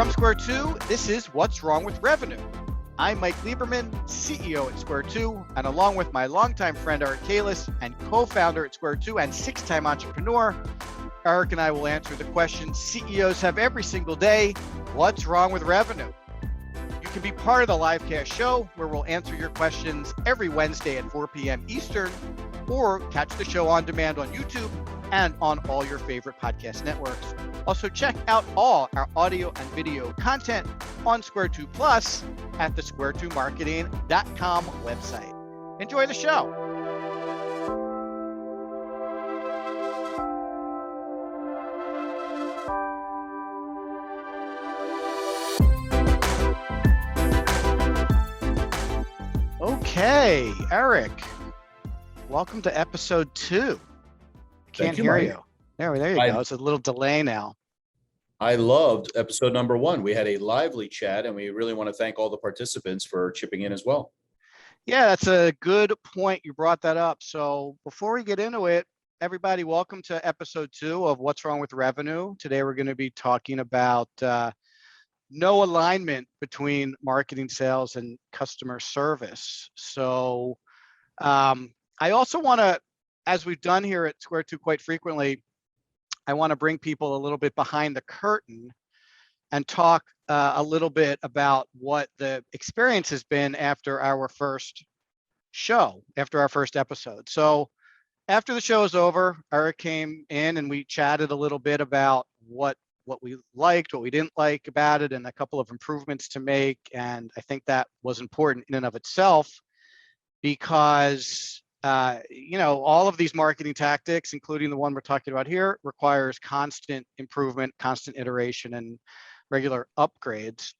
From Square 2, this is What's Wrong with Revenue. I'm Mike Lieberman, CEO at Square 2, and along with my longtime friend Eric Kalis and co-founder at Square 2 and six-time entrepreneur, Eric and I will answer the questions CEOs have every single day. What's wrong with revenue? You can be part of the livecast show where we'll answer your questions every Wednesday at 4 p.m. Eastern, or catch the show on demand on YouTube and on all your favorite podcast networks. Also, check out all our audio and video content on Square 2 Plus at the square2marketing.com website. Enjoy the show. Okay, Eric, welcome to episode 2. Can't hear you. There you go. It's a little delay now. I loved episode number 1. We had a lively chat, and we really want to thank all the participants for chipping in as well. Yeah, that's a good point. You brought that up. So before we get into it, everybody, welcome to episode 2 of What's Wrong with Revenue. Today, we're going to be talking about no alignment between marketing, sales, and customer service. So I also want to, as we've done here at Square 2 quite frequently, I want to bring people a little bit behind the curtain and talk a little bit about what the experience has been after our first show, after our first episode. So after the show was over, Eric came in and we chatted a little bit about what we liked, what we didn't like about it, and a couple of improvements to make. And I think that was important in and of itself because all of these marketing tactics, including the one we're talking about here, requires constant improvement, constant iteration, and regular upgrades.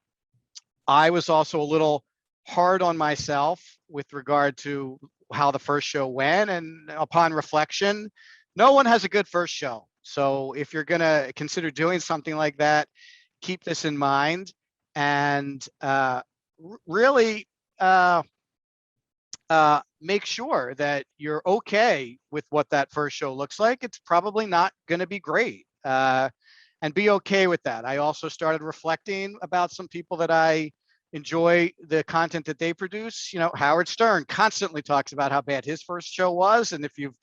I was also a little hard on myself with regard to how the first show went, and upon reflection, no one has a good first show. So if you're going to consider doing something like that, keep this in mind and really make sure that you're okay with what that first show looks like. It's probably not going to be great, and be okay with that. I also started reflecting about some people that I enjoy the content that they produce. Howard Stern constantly talks about how bad his first show was, and if you've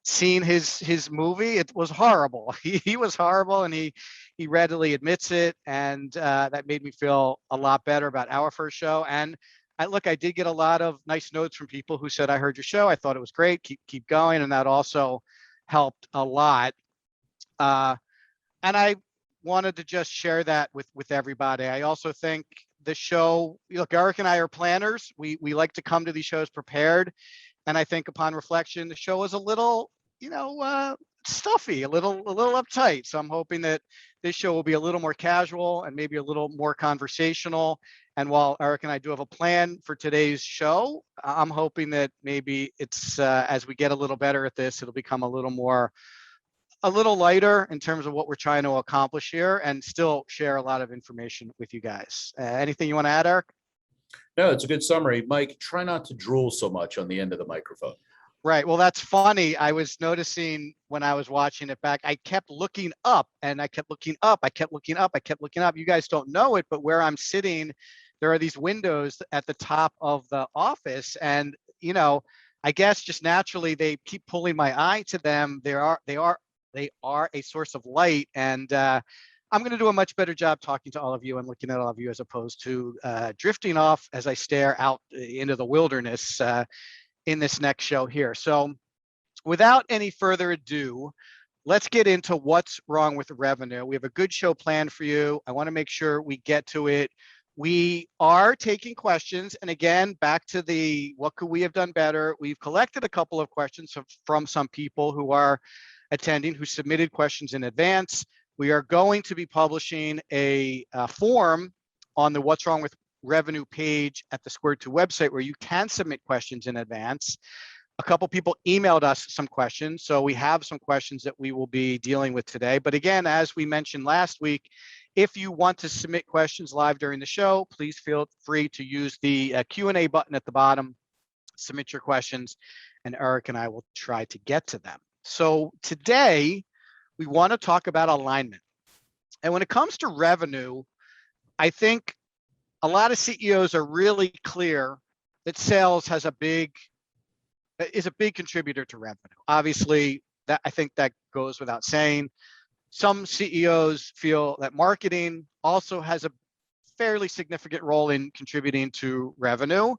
seen his movie, it was horrible. He was horrible, and he readily admits it, and that made me feel a lot better about our first show. And I did get a lot of nice notes from people who said, I heard your show, I thought it was great, keep going, and that also helped a lot. And I wanted to just share that with everybody. I also think the show, look, Eric and I are planners. We like to come to these shows prepared. And I think upon reflection, the show was a little, stuffy, a little uptight. So I'm hoping that this show will be a little more casual and maybe a little more conversational. And while Eric and I do have a plan for today's show, I'm hoping that maybe it's as we get a little better at this, it'll become a little lighter in terms of what we're trying to accomplish here and still share a lot of information with you guys. Anything you want to add, Eric? No, it's a good summary. Mike, try not to drool so much on the end of the microphone. Right. Well, that's funny. I was noticing when I was watching it back, I kept looking up and I kept looking up. I kept looking up. I kept looking up. You guys don't know it, but where I'm sitting, there are these windows at the top of the office. And, I guess just naturally they keep pulling my eye to them. They are a source of light. And I'm going to do a much better job talking to all of you and looking at all of you as opposed to drifting off as I stare out into the wilderness in this next show here. So without any further ado, let's get into what's wrong with revenue. We have a good show planned for you. I want to make sure we get to it. We are taking questions. And again, back to the what could we have done better? We've collected a couple of questions from some people who are attending who submitted questions in advance. We are going to be publishing a form on the What's Wrong with Revenue page at the Square 2 website where you can submit questions in advance. A couple people emailed us some questions, so we have some questions that we will be dealing with today. But again, as we mentioned last week, if you want to submit questions live during the show, please feel free to use the Q&A button at the bottom, submit your questions, and Eric and I will try to get to them. So today, we want to talk about alignment. And when it comes to revenue, I think a lot of CEOs are really clear that sales is a big contributor to revenue. Obviously, that I think that goes without saying. Some CEOs feel that marketing also has a fairly significant role in contributing to revenue,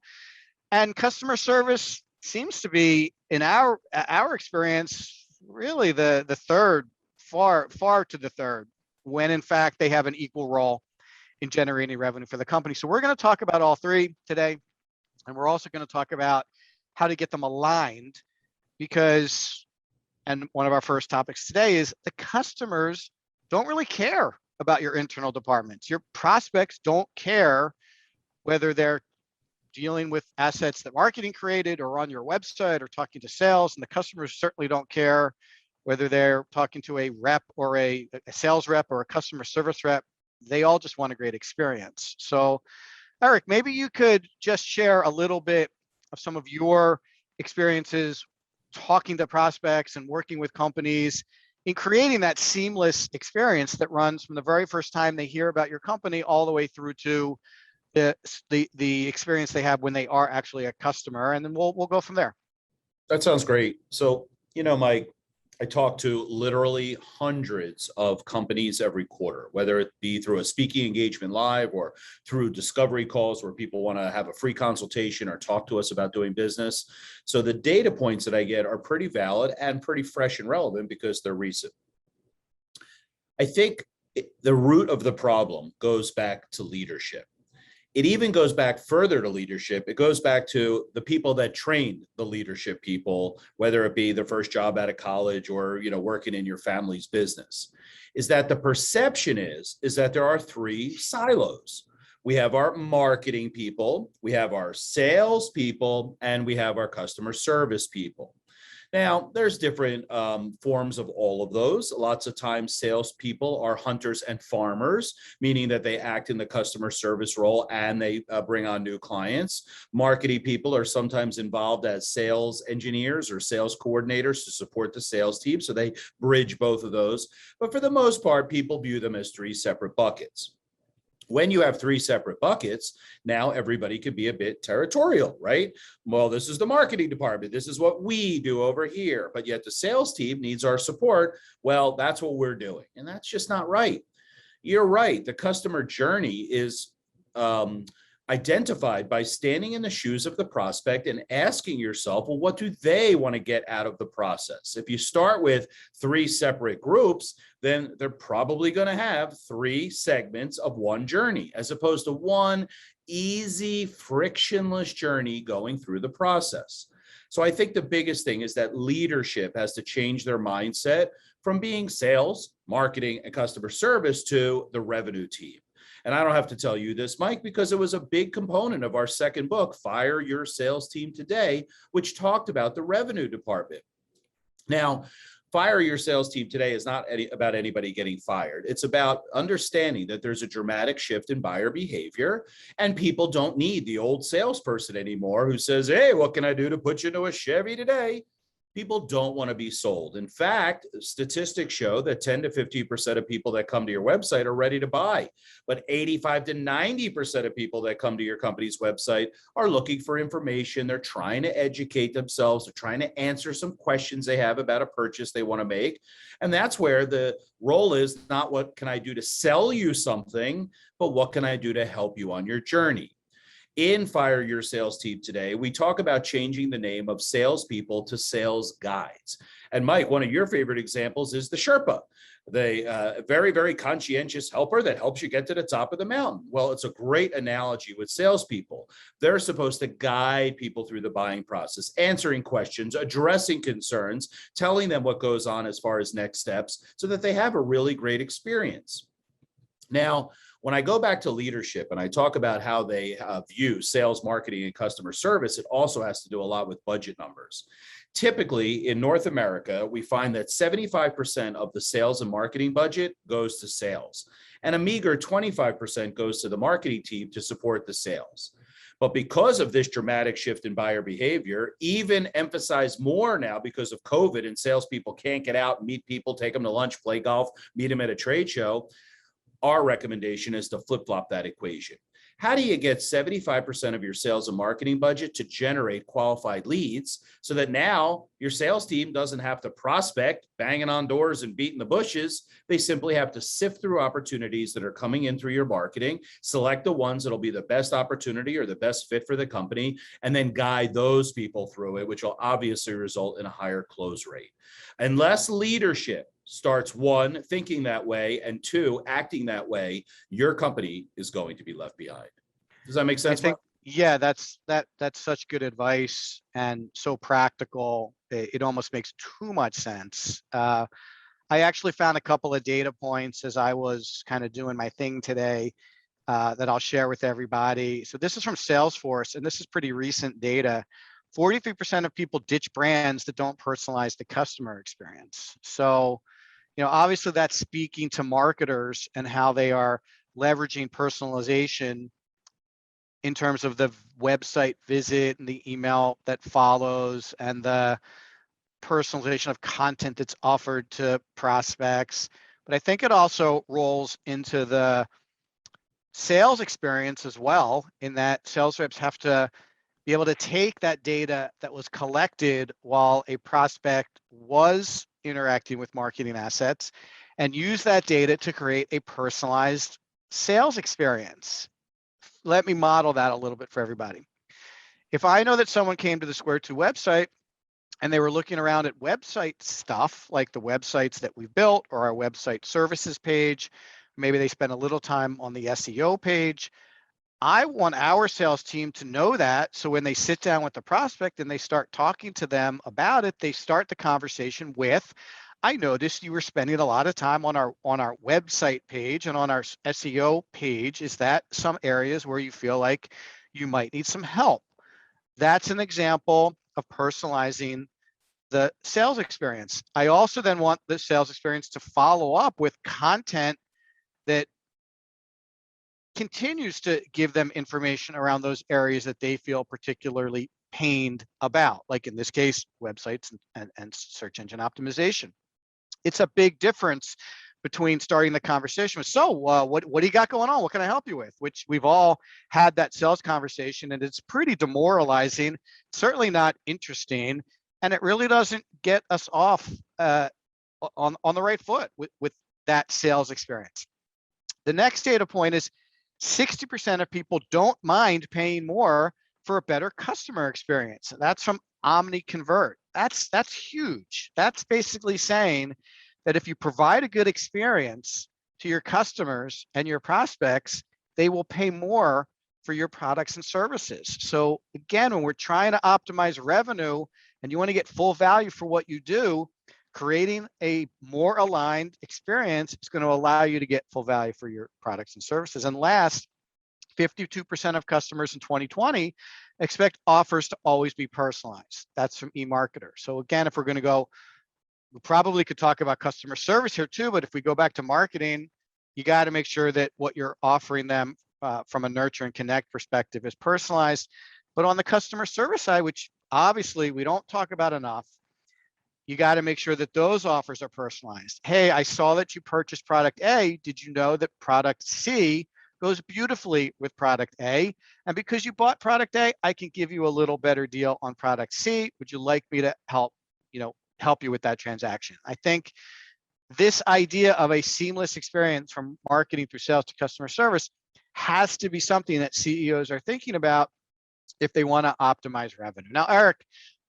and customer service seems to be, in our experience, really the third, far to the third, when in fact they have an equal role in generating revenue for the company. So we're going to talk about all three today, and we're also going to talk about how to get them aligned, because, and one of our first topics today is the customers don't really care about your internal departments. Your prospects don't care whether they're dealing with assets that marketing created or on your website or talking to sales, and the customers certainly don't care whether they're talking to a rep or a sales rep or a customer service rep. They all just want a great experience. So Eric, maybe you could just share a little bit of some of your experiences talking to prospects and working with companies in creating that seamless experience that runs from the very first time they hear about your company all the way through to the experience they have when they are actually a customer, and then we'll go from there. That sounds great. So, Mike, I talk to literally hundreds of companies every quarter, whether it be through a speaking engagement live or through discovery calls where people want to have a free consultation or talk to us about doing business. So the data points that I get are pretty valid and pretty fresh and relevant because they're recent. I think the root of the problem goes back to leadership. It even goes back further to leadership. It goes back to the people that trained the leadership people, whether it be their first job out of college or, working in your family's business, is that the perception is that there are three silos. We have our marketing people, we have our sales people, and we have our customer service people. Now, there's different forms of all of those. Lots of times, salespeople are hunters and farmers, meaning that they act in the customer service role and they bring on new clients. Marketing people are sometimes involved as sales engineers or sales coordinators to support the sales team, so they bridge both of those. But for the most part, people view them as three separate buckets. When you have three separate buckets, now everybody could be a bit territorial, right? Well, this is the marketing department. This is what we do over here. But yet the sales team needs our support. Well, that's what we're doing. And that's just not right. You're right. The customer journey is identified by standing in the shoes of the prospect and asking yourself, well, what do they want to get out of the process? If you start with three separate groups, then they're probably going to have three segments of one journey, as opposed to one easy, frictionless journey going through the process. So I think the biggest thing is that leadership has to change their mindset from being sales, marketing, and customer service to the revenue team. And I don't have to tell you this, Mike, because it was a big component of our second book, Fire Your Sales Team Today, which talked about the revenue department. Now, Fire Your Sales Team Today is not about anybody getting fired. It's about understanding that there's a dramatic shift in buyer behavior, and people don't need the old salesperson anymore who says, hey, what can I do to put you into a Chevy today? People don't want to be sold. In fact, statistics show that 10 to 50% of people that come to your website are ready to buy, but 85 to 90% of people that come to your company's website are looking for information. They're trying to educate themselves. They're trying to answer some questions they have about a purchase they want to make. And that's where the role is not what can I do to sell you something, but what can I do to help you on your journey? In Fire Your Sales Team Today, we talk about changing the name of salespeople to sales guides. And Mike, one of your favorite examples is the Sherpa, the very, very conscientious helper that helps you get to the top of the mountain. Well, it's a great analogy with salespeople. They're supposed to guide people through the buying process, answering questions, addressing concerns, telling them what goes on as far as next steps so that they have a really great experience. Now, when I go back to leadership and I talk about how they view sales, marketing, and customer service, it also has to do a lot with budget numbers. Typically, in North America, we find that 75% of the sales and marketing budget goes to sales, and a meager 25% goes to the marketing team to support the sales. But because of this dramatic shift in buyer behavior, even emphasized more now because of COVID and salespeople can't get out and meet people, take them to lunch, play golf, meet them at a trade show, our recommendation is to flip-flop that equation. How do you get 75% of your sales and marketing budget to generate qualified leads so that now your sales team doesn't have to prospect, banging on doors and beating the bushes? They simply have to sift through opportunities that are coming in through your marketing, select the ones that'll be the best opportunity or the best fit for the company, and then guide those people through it, which will obviously result in a higher close rate. Unless leadership starts, one, thinking that way, and two, acting that way, your company is going to be left behind. Does that make I sense, think, Mark? yeah, that's such good advice and so practical. It almost makes too much sense. I actually found a couple of data points as I was kind of doing my thing today that I'll share with everybody. So this is from Salesforce, and this is pretty recent data. 43% of people ditch brands that don't personalize the customer experience. So, obviously that's speaking to marketers and how they are leveraging personalization in terms of the website visit and the email that follows and the personalization of content that's offered to prospects. But I think it also rolls into the sales experience as well, in that sales reps have to be able to take that data that was collected while a prospect was interacting with marketing assets and use that data to create a personalized sales experience. Let me model that a little bit for everybody. If I know that someone came to the Square 2 website and they were looking around at website stuff, like the websites that we've built or our website services page, maybe they spent a little time on the SEO page, I want our sales team to know that. So when they sit down with the prospect and they start talking to them about it, they start the conversation with, I noticed you were spending a lot of time on our website page and on our SEO page. Is that some areas where you feel like you might need some help? That's an example of personalizing the sales experience. I also then want the sales experience to follow up with content that continues to give them information around those areas that they feel particularly pained about, like in this case, websites and search engine optimization. It's a big difference between starting the conversation with, so what do you got going on? What can I help you with? Which we've all had that sales conversation, and it's pretty demoralizing, certainly not interesting, and it really doesn't get us off on the right foot with that sales experience. The next data point is 60% of people don't mind paying more for a better customer experience. That's from OmniConvert. That's huge. That's basically saying that if you provide a good experience to your customers and your prospects, they will pay more for your products and services. So again, when we're trying to optimize revenue and you want to get full value for what you do, creating a more aligned experience is going to allow you to get full value for your products and services. And last, 52% of customers in 2020 expect offers to always be personalized. That's from eMarketer. So again, if we're going to go, we probably could talk about customer service here too, but if we go back to marketing, you got to make sure that what you're offering them from a nurture and connect perspective is personalized. But on the customer service side, which obviously we don't talk about enough, you got to make sure that those offers are personalized. Hey, I saw that you purchased product A. Did you know that product C goes beautifully with product A? And because you bought product A, I can give you a little better deal on product C. Would you like me to help you with that transaction? I think this idea of a seamless experience from marketing through sales to customer service has to be something that CEOs are thinking about if they want to optimize revenue. Now, Eric,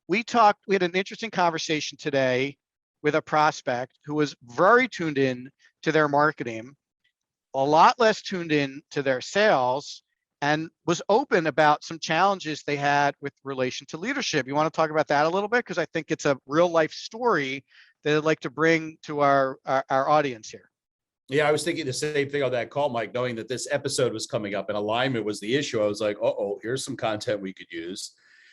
we had an interesting conversation today with a prospect who was very tuned in to their marketing, a lot less tuned in to their sales, and was open about some challenges they had with relation to leadership. You want to talk about that a little bit? Because I think it's a real life story that I'd like to bring to our audience here. Yeah, I was thinking the same thing on that call, Mike, knowing that this episode was coming up and alignment was the issue. I was like, here's some content we could use.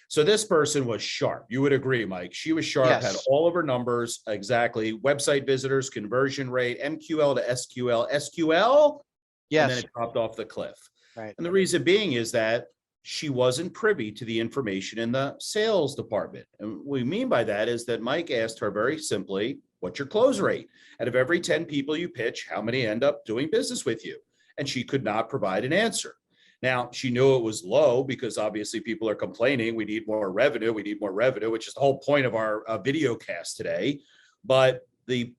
So this person was sharp. You would agree, Mike. She was sharp, Yes. Had all of her numbers exactly. Website visitors, conversion rate, MQL to SQL, Yes. and then it dropped off the cliff. Right. And the reason being is that she wasn't privy to the information in the sales department. And what we mean by that is that Mike asked her very simply, What's your close rate? Out of every 10 people you pitch, how many end up doing business with you? And she could not provide an answer. Now, she knew it was low because obviously people are complaining, we need more revenue, which is the whole point of our video cast today. But the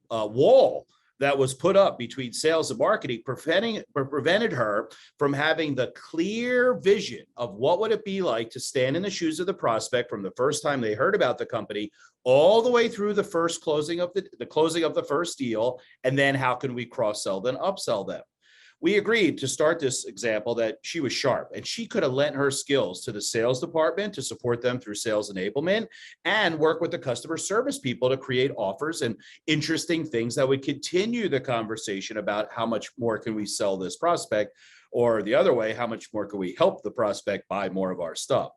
wall that was put up between sales and marketing prevented her from having the clear vision of what would it be like to stand in the shoes of the prospect from the first time they heard about the company all the way through the first closing of the closing of the first deal, and then how can we cross-sell then upsell them. We agreed to start this example that she was sharp and she could have lent her skills to the sales department to support them through sales enablement and work with the customer service people to create offers and interesting things that would continue the conversation about how much more can we sell this prospect, or the other way, how much more can we help the prospect buy more of our stuff.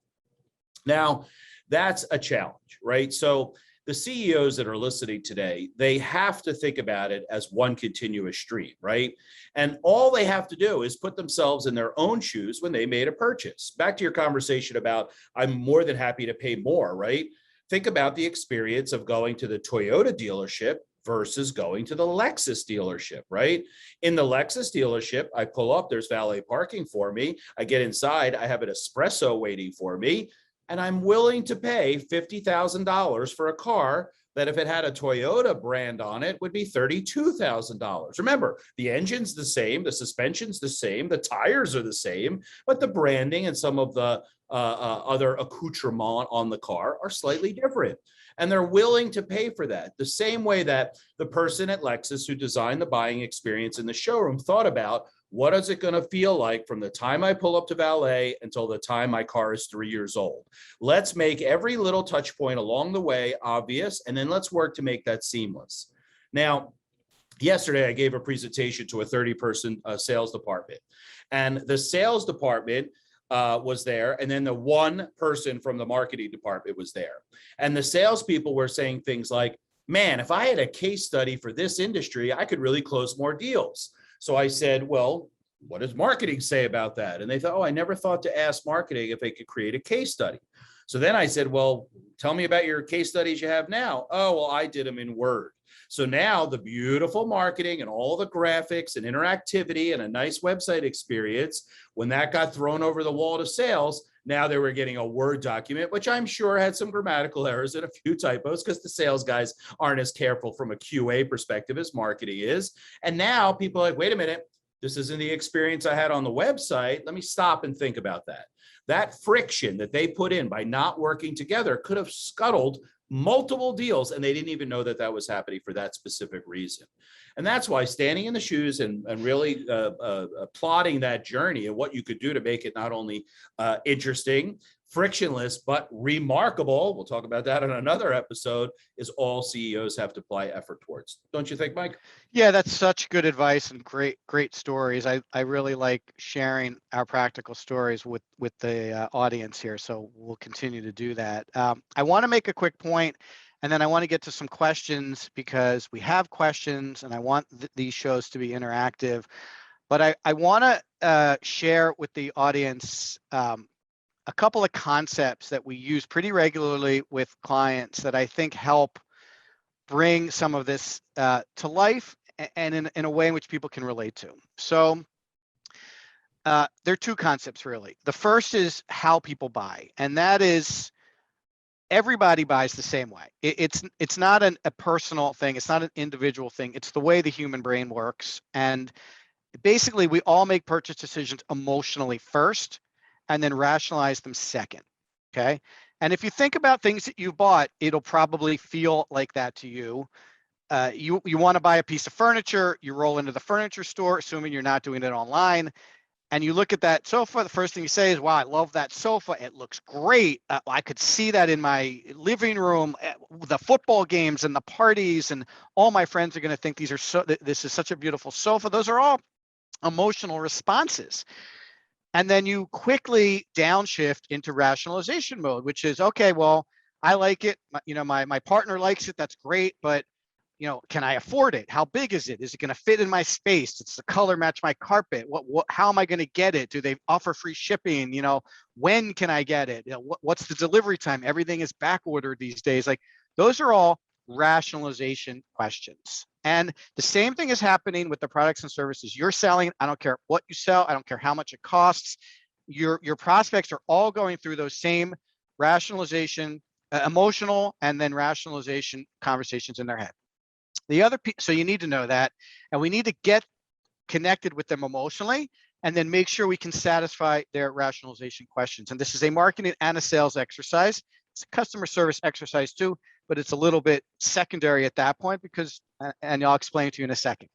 Now, that's a challenge, right? So the CEOs that are listening today, they have to think about it as one continuous stream, right? And all they have to do is put themselves in their own shoes when they made a purchase. Back to your conversation about, I'm more than happy to pay more, right? Think about the experience of going to the Toyota dealership versus going to the Lexus dealership, right? In the Lexus dealership, I pull up, there's valet parking for me. I get inside, I have an espresso waiting for me. And I'm willing to pay $50,000 for a car that if it had a Toyota brand on it would be $32,000. Remember, the engine's the same, the suspension's the same, the tires are the same, but the branding and some of the other accoutrement on the car are slightly different. And they're willing to pay for that. The same way that the person at Lexus who designed the buying experience in the showroom thought about, what is it going to feel like from the time I pull up to valet until the time my car is 3 years old? Let's make every little touch point along the way obvious, and then let's work to make that seamless. Now, yesterday, I gave a presentation to a 30-person sales department, and the sales department was there, and then the one person from the marketing department was there. And the salespeople were saying things like, man, if I had a case study for this industry, I could really close more deals. So I said, well, what does marketing say about that? And they thought, oh, I never thought to ask marketing if they could create a case study. So then I said, well, tell me about your case studies you have now. Oh, well, I did them in Word. So now the beautiful marketing and all the graphics and interactivity and a nice website experience, when that got thrown over the wall to sales, now they were getting a Word document, which I'm sure had some grammatical errors and a few typos because the sales guys aren't as careful from a QA perspective as marketing is. And now people are like, wait a minute, this isn't the experience I had on the website. Let me stop and think about that. That friction that they put in by not working together could have scuttled multiple deals, and they didn't even know that that was happening for that specific reason. And that's why standing in the shoes and really plotting that journey and what you could do to make it not only interesting, frictionless, but remarkable, we'll talk about that in another episode, is all CEOs have to apply effort towards. Don't you think, Mike? Yeah, that's such good advice and great stories. I really like sharing our practical stories with the audience here, so we'll continue to do that. I want to make a quick point, and then I want to get to some questions because we have questions, and I want these shows to be interactive. But I want to share with the audience a couple of concepts that we use pretty regularly with clients that I think help bring some of this to life and in a way in which people can relate to. So there are two concepts really. The first is how people buy, and that is everybody buys the same way. It's not a personal thing. It's not an individual thing. It's the way the human brain works. And basically, we all make purchase decisions emotionally first and then rationalize them second, okay? And if you think about things that you bought, it'll probably feel like that to you. You want to buy a piece of furniture, you roll into the furniture store, assuming you're not doing it online, and you look at that sofa, the first thing you say is, wow, I love that sofa. It looks great. I could see that in my living room, the football games and the parties, and all my friends are going to think this is such a beautiful sofa. Those are all emotional responses. And then you quickly downshift into rationalization mode, which is, okay, well, I like it. My partner likes it. That's great. But, can I afford it? How big is it? Is it going to fit in my space? Does the color match my carpet? How am I going to get it? Do they offer free shipping? When can I get it? What's the delivery time? Everything is back ordered these days. Like, those are all rationalization questions. And the same thing is happening with the products and services you're selling. I don't care what you sell. I don't care how much it costs. Your prospects are all going through those same rationalization, emotional, and then rationalization conversations in their head. So you need to know that, and we need to get connected with them emotionally, and then make sure we can satisfy their rationalization questions. And this is a marketing and a sales exercise. It's a customer service exercise too, but it's a little bit secondary at that point because, and I'll explain to you in a second.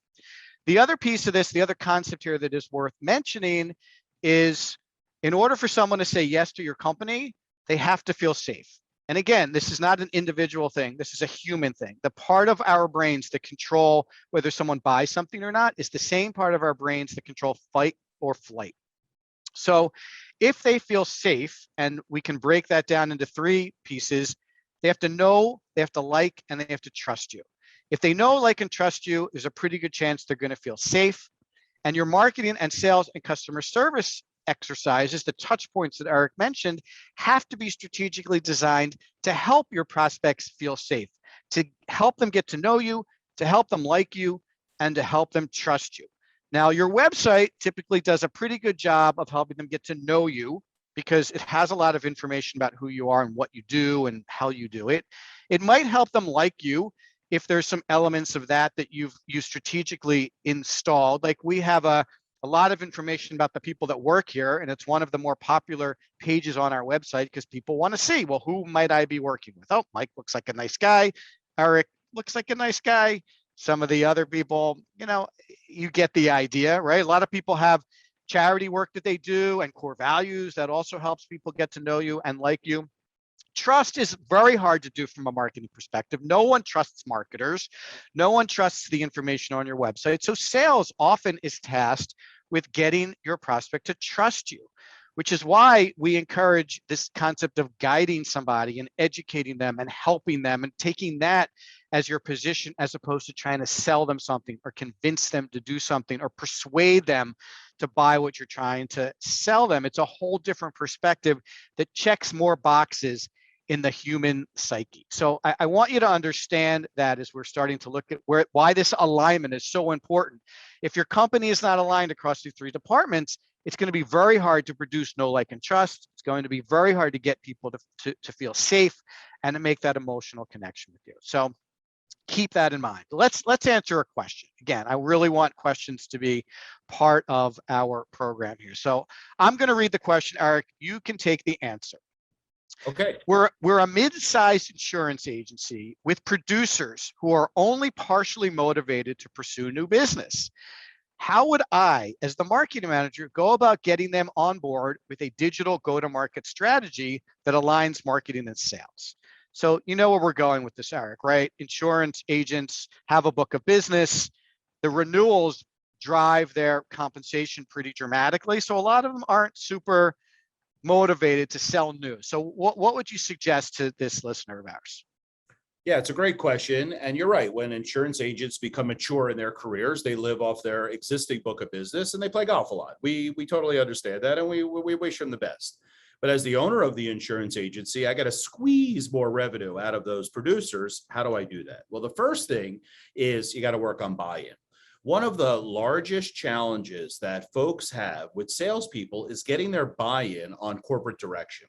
The other piece of this, the other concept here that is worth mentioning is, in order for someone to say yes to your company, they have to feel safe. And again, this is not an individual thing. This is a human thing. The part of our brains that control whether someone buys something or not is the same part of our brains that control fight or flight. So if they feel safe, and we can break that down into three pieces, they have to know, they have to like, and they have to trust you. If they know, like, and trust you, there's a pretty good chance they're going to feel safe. And your marketing and sales and customer service exercises, the touch points that Eric mentioned, have to be strategically designed to help your prospects feel safe, to help them get to know you, to help them like you, and to help them trust you. Now, your website typically does a pretty good job of helping them get to know you because it has a lot of information about who you are and what you do and how you do it. It might help them like you if there's some elements of that you strategically installed. Like, we have a lot of information about the people that work here, and it's one of the more popular pages on our website because people want to see, well, who might I be working with? Oh, Mike looks like a nice guy. Eric looks like a nice guy. Some of the other people, you get the idea, right? A lot of people have charity work that they do and core values that also helps people get to know you and like you. Trust is very hard to do from a marketing perspective. No one trusts marketers. No one trusts the information on your website. So sales often is tasked with getting your prospect to trust you, which is why we encourage this concept of guiding somebody and educating them and helping them and taking that as your position, as opposed to trying to sell them something or convince them to do something or persuade them to buy what you're trying to sell them. It's a whole different perspective that checks more boxes in the human psyche. So I want you to understand that as we're starting to look at why this alignment is so important. If your company is not aligned across these three departments, it's going to be very hard to produce know, like, and trust. It's going to be very hard to get people to feel safe and to make that emotional connection with you. So keep that in mind. Let's answer a question. Again, I really want questions to be part of our program here. So I'm going to read the question, Eric. You can take the answer. Okay. We're a mid-sized insurance agency with producers who are only partially motivated to pursue new business. How would I, as the marketing manager, go about getting them on board with a digital go-to-market strategy that aligns marketing and sales? So you know where we're going with this, Eric, right? Insurance agents have a book of business. The renewals drive their compensation pretty dramatically. So a lot of them aren't super motivated to sell new. So what would you suggest to this listener of ours? Yeah, it's a great question. And you're right. When insurance agents become mature in their careers, they live off their existing book of business and they play golf a lot. We totally understand that, and we wish them the best. But as the owner of the insurance agency, I got to squeeze more revenue out of those producers. How do I do that? Well, the first thing is you got to work on buy-in. One of the largest challenges that folks have with salespeople is getting their buy-in on corporate direction.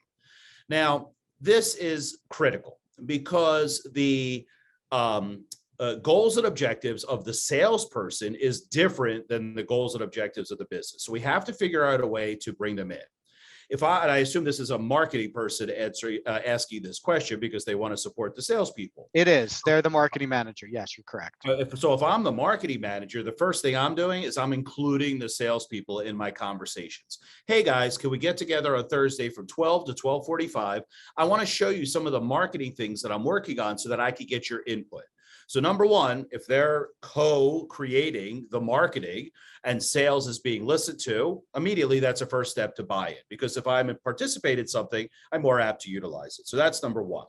Now, this is critical because the goals and objectives of the salesperson is different than the goals and objectives of the business. So we have to figure out a way to bring them in. And I assume this is a marketing person asking this question because they want to support the salespeople. It is. They're the marketing manager. Yes, you're correct. If I'm the marketing manager, the first thing I'm doing is I'm including the salespeople in my conversations. Hey guys, can we get together on Thursday from 12 to 12:45? I want to show you some of the marketing things that I'm working on so that I could get your input. So number one, if they're co-creating the marketing and sales is being listened to, immediately that's a first step to buy it. Because if I'm participating in something, I'm more apt to utilize it. So that's number one.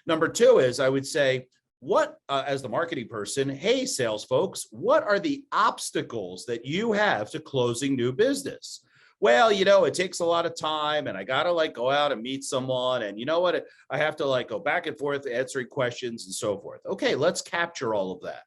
Number two is I would say, as the marketing person, hey, sales folks, what are the obstacles that you have to closing new business? Well, it takes a lot of time and I got to like go out and meet someone. And you know what? I have to like go back and forth answering questions and so forth. Okay, let's capture all of that.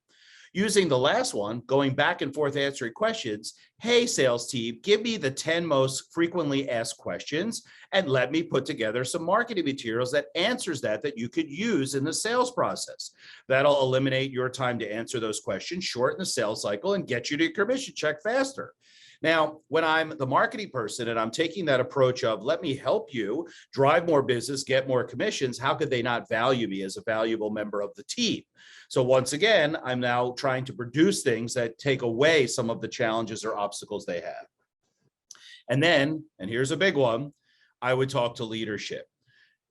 Using the last one, going back and forth answering questions. Hey, sales team, give me the 10 most frequently asked questions and let me put together some marketing materials that answers that you could use in the sales process. That'll eliminate your time to answer those questions, shorten the sales cycle, and get you to your commission check faster. Now, when I'm the marketing person and I'm taking that approach of let me help you drive more business, get more commissions, how could they not value me as a valuable member of the team? So once again, I'm now trying to produce things that take away some of the challenges or obstacles they have. And then, and here's a big one, I would talk to leadership.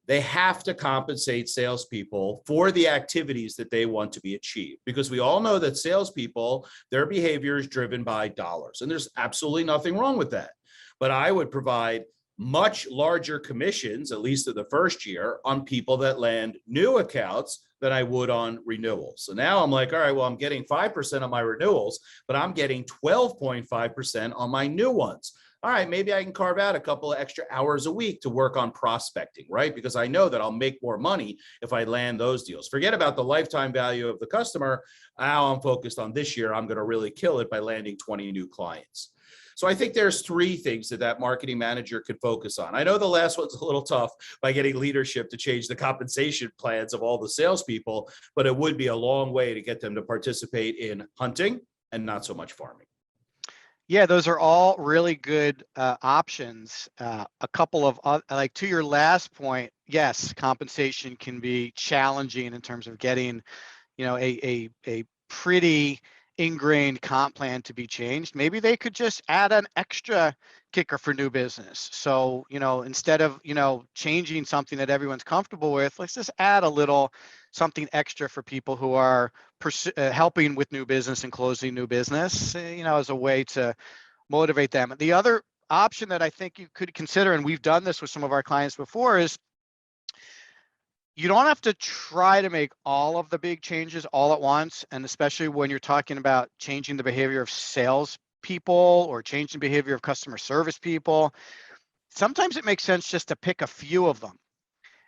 They have to compensate salespeople for the activities that they want to be achieved, because we all know that salespeople, their behavior is driven by dollars, and there's absolutely nothing wrong with that. But I would provide much larger commissions, at least in the first year, on people that land new accounts than I would on renewals. So now I'm like, all right, well, I'm getting 5% on my renewals, but I'm getting 12.5% on my new ones. All right, maybe I can carve out a couple of extra hours a week to work on prospecting, right? Because I know that I'll make more money if I land those deals. Forget about the lifetime value of the customer. Now I'm focused on this year. I'm going to really kill it by landing 20 new clients. So I think there's three things that marketing manager could focus on. I know the last one's a little tough by getting leadership to change the compensation plans of all the salespeople, but it would be a long way to get them to participate in hunting and not so much farming. Yeah, those are all really good options. A couple of like to your last point, yes, compensation can be challenging in terms of getting, a pretty ingrained comp plan to be changed. Maybe they could just add an extra kicker for new business. So, instead of, changing something that everyone's comfortable with, let's just add a little something extra for people who are helping with new business and closing new business, as a way to motivate them. The other option that I think you could consider, and we've done this with some of our clients before, is you don't have to try to make all of the big changes all at once. And especially when you're talking about changing the behavior of sales people or changing the behavior of customer service people, sometimes it makes sense just to pick a few of them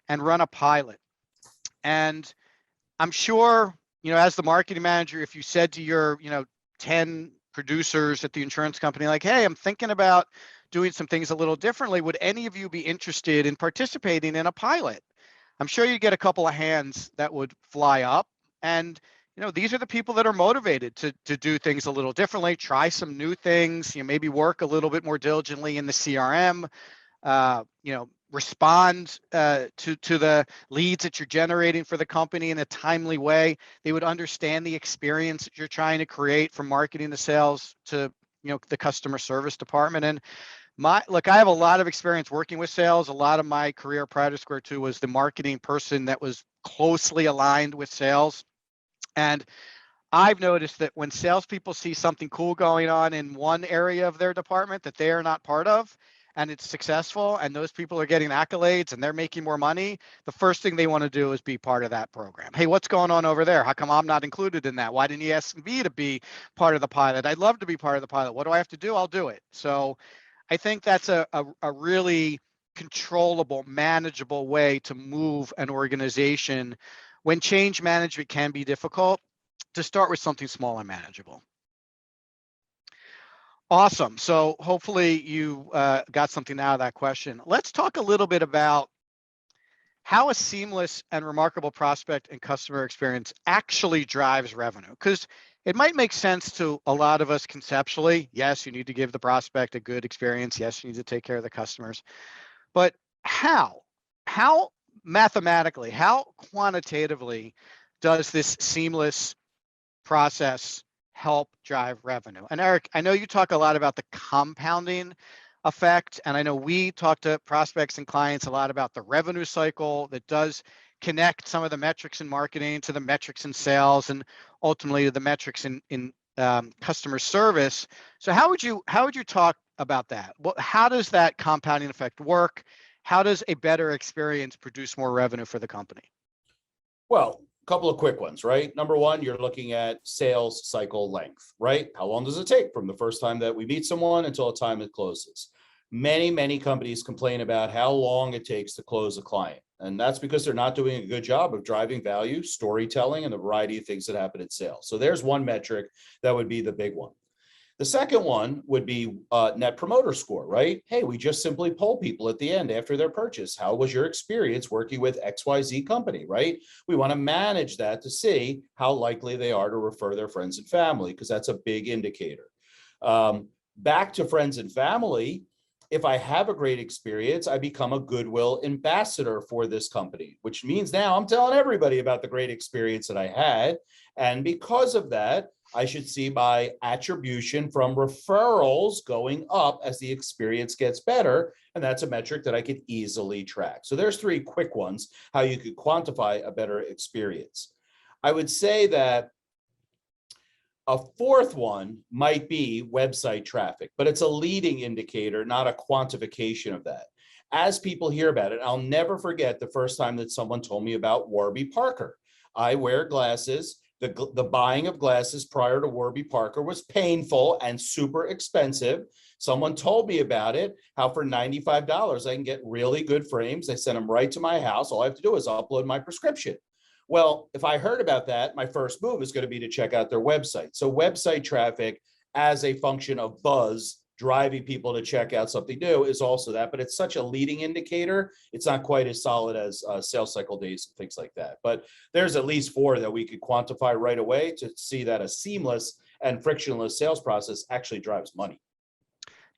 and run a pilot. And I'm sure, as the marketing manager, if you said to your, 10 producers at the insurance company, like, hey, I'm thinking about doing some things a little differently, would any of you be interested in participating in a pilot? I'm sure you get a couple of hands that would fly up. And, these are the people that are motivated to do things a little differently, try some new things, maybe work a little bit more diligently in the CRM, respond to the leads that you're generating for the company in a timely way. They would understand the experience that you're trying to create from marketing to sales to, the customer service department. And I have a lot of experience working with sales. A lot of my career prior to Square Two was the marketing person that was closely aligned with sales. And I've noticed that when salespeople see something cool going on in one area of their department that they are not part of, and it's successful, and those people are getting accolades and they're making more money, the first thing they want to do is be part of that program. Hey, what's going on over there? How come I'm not included in that? Why didn't you ask me to be part of the pilot? I'd love to be part of the pilot. What do I have to do? I'll do it. So I think that's a really controllable, manageable way to move an organization when change management can be difficult, to start with something small and manageable. Awesome. So hopefully you got something out of that question. Let's talk a little bit about how a seamless and remarkable prospect and customer experience actually drives revenue. Because it might make sense to a lot of us conceptually. Yes, you need to give the prospect a good experience. Yes, you need to take care of the customers. But how mathematically, how quantitatively does this seamless process help drive revenue? And Eric, I know you talk a lot about the compounding effect, and I know we talk to prospects and clients a lot about the revenue cycle that does connect some of the metrics in marketing to the metrics in sales and ultimately to the metrics in customer service. So how would you talk about that? How does that compounding effect work? How does a better experience produce more revenue for the company? Well, a couple of quick ones, right? Number one, you're looking at sales cycle length, right? How long does it take from the first time that we meet someone until the time it closes? Many companies complain about how long it takes to close a client. And that's because they're not doing a good job of driving value, storytelling, and the variety of things that happen in sales. So there's one metric that would be the big one. The second one would be net promoter score, right? Hey, we just simply poll people at the end after their purchase. How was your experience working with XYZ company, right? We want to manage that to see how likely they are to refer their friends and family, because that's a big indicator. Back to friends and family, if I have a great experience, I become a goodwill ambassador for this company, which means now I'm telling everybody about the great experience that I had. And because of that, I should see my attribution from referrals going up as the experience gets better. And that's a metric that I could easily track. So there's three quick ones, how you could quantify a better experience. I would say that a fourth one might be website traffic, but it's a leading indicator, not a quantification of that. As people hear about it, I'll never forget the first time that someone told me about Warby Parker. I wear glasses. The buying of glasses prior to Warby Parker was painful and super expensive. Someone told me about it, how for $95, I can get really good frames. They send them right to my house. All I have to do is upload my prescription. Well, if I heard about that, my first move is going to be to check out their website. So website traffic as a function of buzz driving people to check out something new is also that, but it's such a leading indicator. It's not quite as solid as sales cycle days and things like that. But there's at least four that we could quantify right away to see that a seamless and frictionless sales process actually drives money.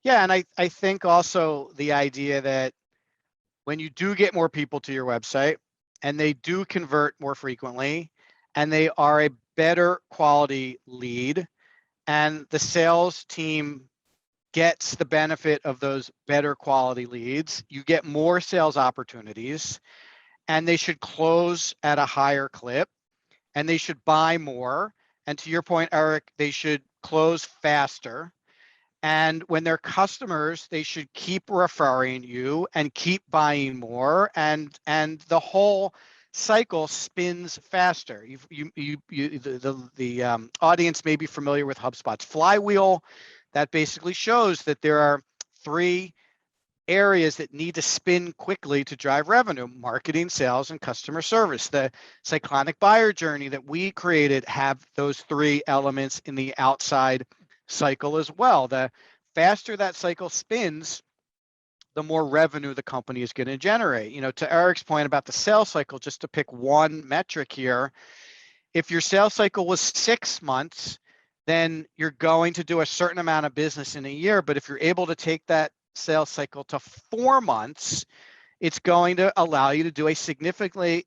Yeah, and I think also the idea that when you do get more people to your website and they do convert more frequently and they are a better quality lead and the sales team gets the benefit of those better quality leads, you get more sales opportunities and they should close at a higher clip and they should buy more. And to your point, Eric, they should close faster. And when they're customers, they should keep referring you and keep buying more. And the whole cycle spins faster. The audience may be familiar with HubSpot's flywheel. That basically shows that there are three areas that need to spin quickly to drive revenue: marketing, sales, and customer service. The cyclonic buyer journey that we created have those three elements in the outside cycle as well. The faster that cycle spins, the more revenue the company is going to generate. You know, to Eric's point about the sales cycle, just to pick one metric here, if your sales cycle was 6 months, then you're going to do a certain amount of business in a year. But if you're able to take that sales cycle to 4 months, it's going to allow you to do a significantly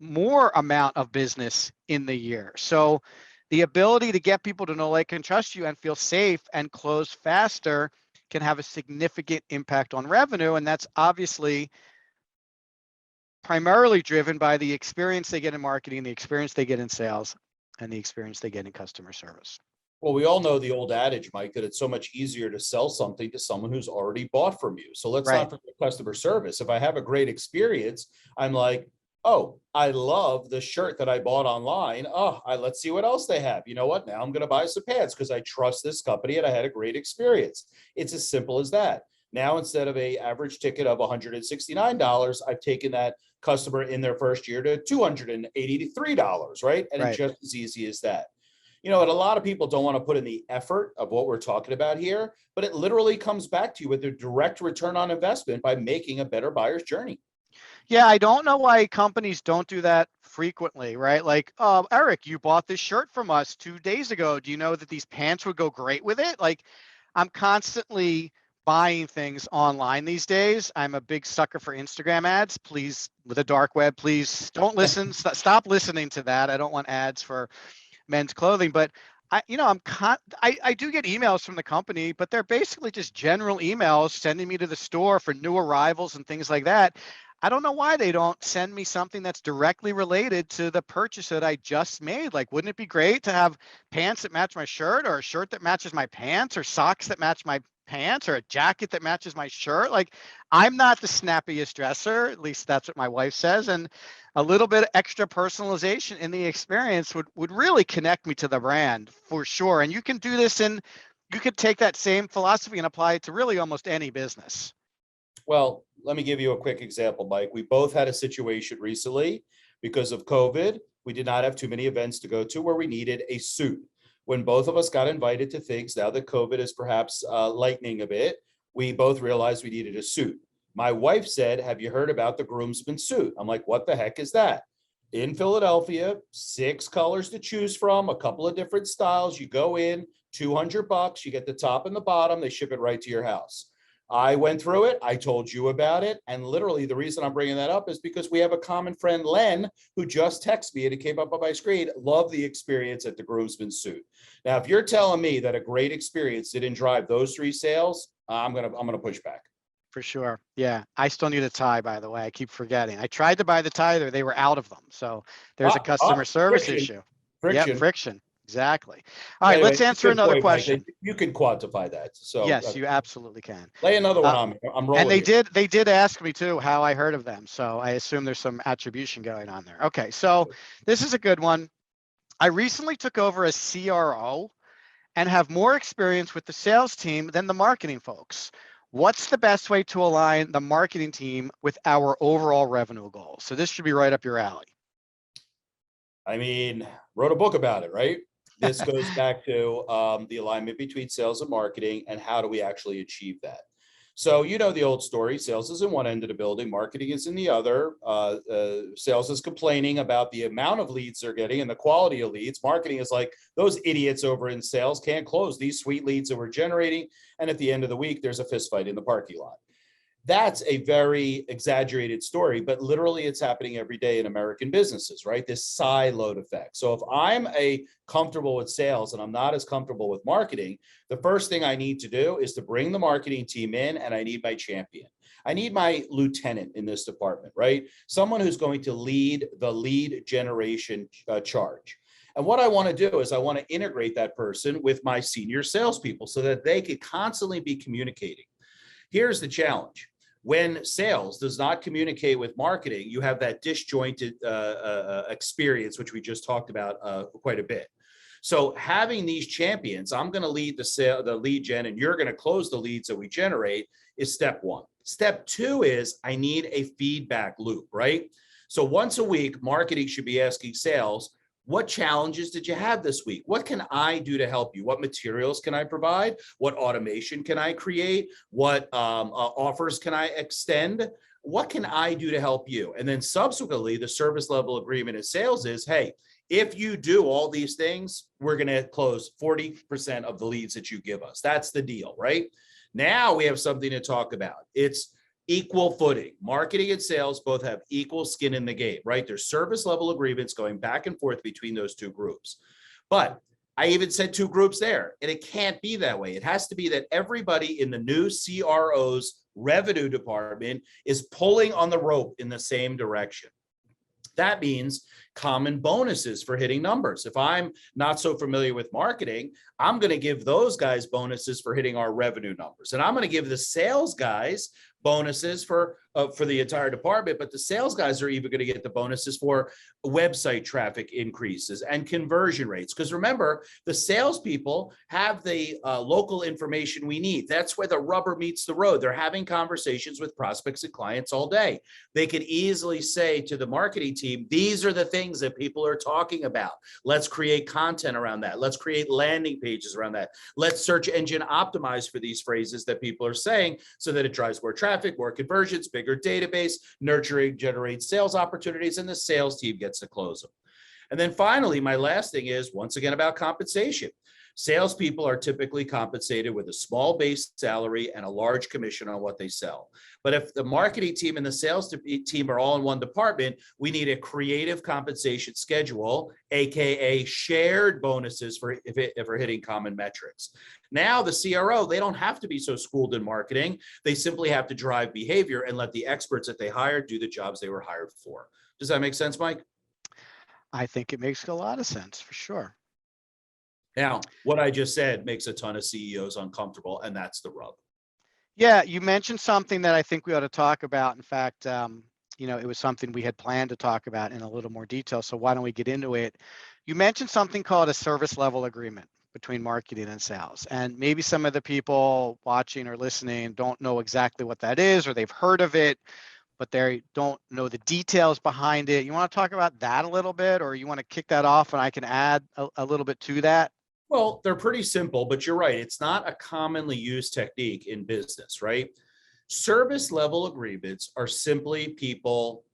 more amount of business in the year. So the ability to get people to know, like, and trust you and feel safe and close faster can have a significant impact on revenue. And that's obviously primarily driven by the experience they get in marketing, the experience they get in sales, and the experience they get in customer service. Well, we all know the old adage, Mike, that it's so much easier to sell something to someone who's already bought from you. So let's not forget customer service. If I have a great experience, I'm like, oh, I love the shirt that I bought online. Oh, let's see what else they have. You know what? Now I'm going to buy some pants because I trust this company and I had a great experience. It's as simple as that. Now, instead of a average ticket of $169, I've taken that customer in their first year to $283, right? And it's just as easy as that. You know, and a lot of people don't want to put in the effort of what we're talking about here, but it literally comes back to you with a direct return on investment by making a better buyer's journey. Yeah, I don't know why companies don't do that frequently, right? Like, Eric, you bought this shirt from us 2 days ago. Do you know that these pants would go great with it? Like, I'm constantly buying things online these days. I'm a big sucker for Instagram ads. Please, with the dark web, please don't listen. Stop listening to that. I don't want ads for men's clothing, but I do get emails from the company, but they're basically just general emails sending me to the store for new arrivals and things like that. I don't know why they don't send me something that's directly related to the purchase that I just made. Like, wouldn't it be great to have pants that match my shirt, or a shirt that matches my pants, or socks that match my pants, or a jacket that matches my shirt? Like, I'm not the snappiest dresser, at least that's what my wife says. And a little bit of extra personalization in the experience would really connect me to the brand for sure. And you can do this in you could take that same philosophy and apply it to really almost any business. Well, let me give you a quick example, Mike. We both had a situation recently because of COVID. We did not have too many events to go to where we needed a suit. When both of us got invited to things, now that COVID is perhaps lightening a bit, we both realized we needed a suit. My wife said, "Have you heard about the groomsman suit?" I'm like, "What the heck is that?" In Philadelphia, 6 colors to choose from, a couple of different styles. You go in, $200, you get the top and the bottom, they ship it right to your house. I went through it. I told you about it. And literally the reason I'm bringing that up is because we have a common friend, Len, who just texted me and it came up on my screen. Love the experience at the groomsman suit. Now, if you're telling me that a great experience didn't drive those 3 sales, I'm gonna push back. For sure. Yeah. I still need a tie, by the way. I keep forgetting. I tried to buy the tie there. They were out of them. So there's a customer service Friction. issue. Yep. Friction. Friction. Exactly. All right. Anyway, Let's answer good another point, Mike. question. You can quantify that. So Yes, you absolutely can. lay another one Uh, on me. I'm and rolling. they did ask me too how I heard of them. So I assume there's some attribution going on there. Okay. So this is a good one. I recently took over as CRO and have more experience with the sales team than the marketing folks. What's the best way to align the marketing team with our overall revenue goals? So this should be right up your alley. I mean, wrote a book about it, right? This goes back to the alignment between sales and marketing and how do we actually achieve that. So, you know, the old story, sales is in one end of the building, marketing is in the other. Sales is complaining about the amount of leads they're getting and the quality of leads. Marketing is like, those idiots over in sales can't close these sweet leads that we're generating. And at the end of the week, there's a fist fight in the parking lot. That's a very exaggerated story, but literally it's happening every day in American businesses, right? This siloed effect. So if I'm comfortable with sales and I'm not as comfortable with marketing, the first thing I need to do is to bring the marketing team in, and I need my champion. I need my lieutenant in this department, right? Someone who's going to lead the lead generation charge. And what I want to do is I want to integrate that person with my senior salespeople so that they could constantly be communicating. Here's the challenge. When sales does not communicate with marketing, you have that disjointed experience, which we just talked about quite a bit. So having these champions, I'm going to lead the lead gen, and you're going to close the leads that we generate, is step 1. Step 2 is I need a feedback loop, right? So once a week, marketing should be asking sales, what challenges did you have this week? What can I do to help you? What materials can I provide? What automation can I create? What offers can I extend? What can I do to help you? And then subsequently, the service level agreement in sales is, hey, if you do all these things, we're going to close 40% of the leads that you give us. That's the deal, right? Now we have something to talk about. It's equal footing. Marketing and sales both have equal skin in the game, right? There's service level agreements going back and forth between those 2 groups. But I even said 2 groups there, and it can't be that way. It has to be that everybody in the new CRO's revenue department is pulling on the rope in the same direction. That means common bonuses for hitting numbers. If I'm not so familiar with marketing, I'm going to give those guys bonuses for hitting our revenue numbers. And I'm going to give the sales guys bonuses for the entire department, but the sales guys are even going to get the bonuses for website traffic increases and conversion rates. Because remember, the salespeople have the local information we need. That's where the rubber meets the road. They're having conversations with prospects and clients all day. They could easily say to the marketing team, these are the things that people are talking about. Let's create content around that. Let's create landing pages around that. Let's search engine optimize for these phrases that people are saying so that it drives more traffic, more conversions, bigger database, nurturing, generates sales opportunities, and the sales team gets to close them. And then finally, my last thing is, once again, about compensation. Salespeople are typically compensated with a small base salary and a large commission on what they sell. But if the marketing team and the sales team are all in one department, we need a creative compensation schedule, AKA shared bonuses for if we're hitting common metrics. Now the CRO, they don't have to be so schooled in marketing. They simply have to drive behavior and let the experts that they hired do the jobs they were hired for. Does that make sense, Mike? I think it makes a lot of sense for sure. Now, what I just said makes a ton of CEOs uncomfortable, and that's the rub. Yeah, you mentioned something that I think we ought to talk about. In fact, it was something we had planned to talk about in a little more detail. So why don't we get into it? You mentioned something called a service level agreement. between marketing and sales. And maybe some of the people watching or listening don't know exactly what that is, or they've heard of it, but they don't know the details behind it. You want to talk about that a little bit, or you want to kick that off and I can add a little bit to that? Well, they're pretty simple, but you're right. It's not a commonly used technique in business, right? Service level agreements are simply people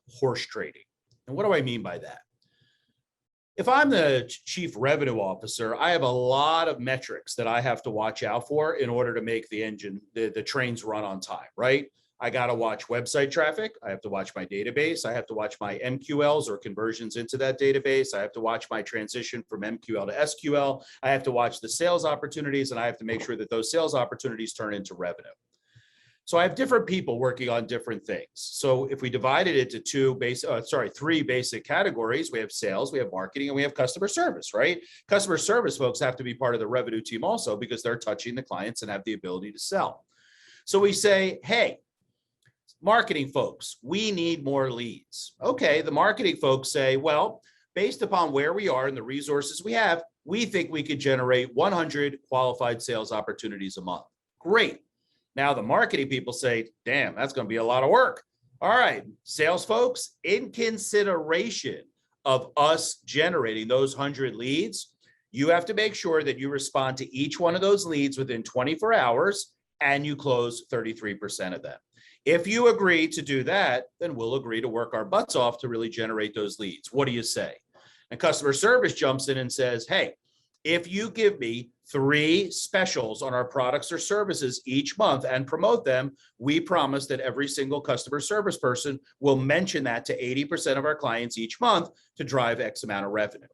horse trading. And what do I mean by that? If I'm the chief revenue officer, I have a lot of metrics that I have to watch out for in order to make the trains run on time, right? I got to watch website traffic. I have to watch my database. I have to watch my MQLs or conversions into that database. I have to watch my transition from MQL to SQL. I have to watch the sales opportunities, and I have to make sure that those sales opportunities turn into revenue. So I have different people working on different things. So if we divide it into three basic categories, we have sales, we have marketing, and we have customer service, right? Customer service folks have to be part of the revenue team also because they're touching the clients and have the ability to sell. So we say, hey, marketing folks, we need more leads. Okay, the marketing folks say, well, based upon where we are and the resources we have, we think we could generate 100 qualified sales opportunities a month. Great. Now the marketing people say, damn, that's going to be a lot of work. All right, sales folks, in consideration of us generating those 100 leads, you have to make sure that you respond to each one of those leads within 24 hours and you close 33% of them. If you agree to do that, then we'll agree to work our butts off to really generate those leads. What do you say? And customer service jumps in and says, hey, if you give me 3 specials on our products or services each month and promote them, we promise that every single customer service person will mention that to 80% of our clients each month to drive X amount of revenue.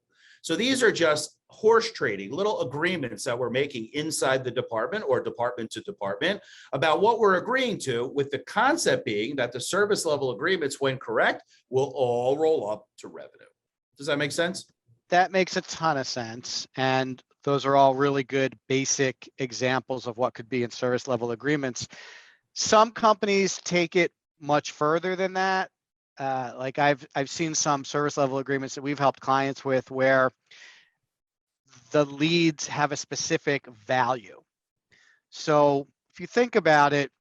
So these are just horse trading, little agreements that we're making inside the department or department to department about what we're agreeing to, with the concept being that the service level agreements, when correct, will all roll up to revenue. Does that make sense? That makes a ton of sense. And those are all really good basic examples of what could be in service level agreements. Some companies take it much further than that. Like I've seen some service level agreements that we've helped clients with where the leads have a specific value. So if you think about it,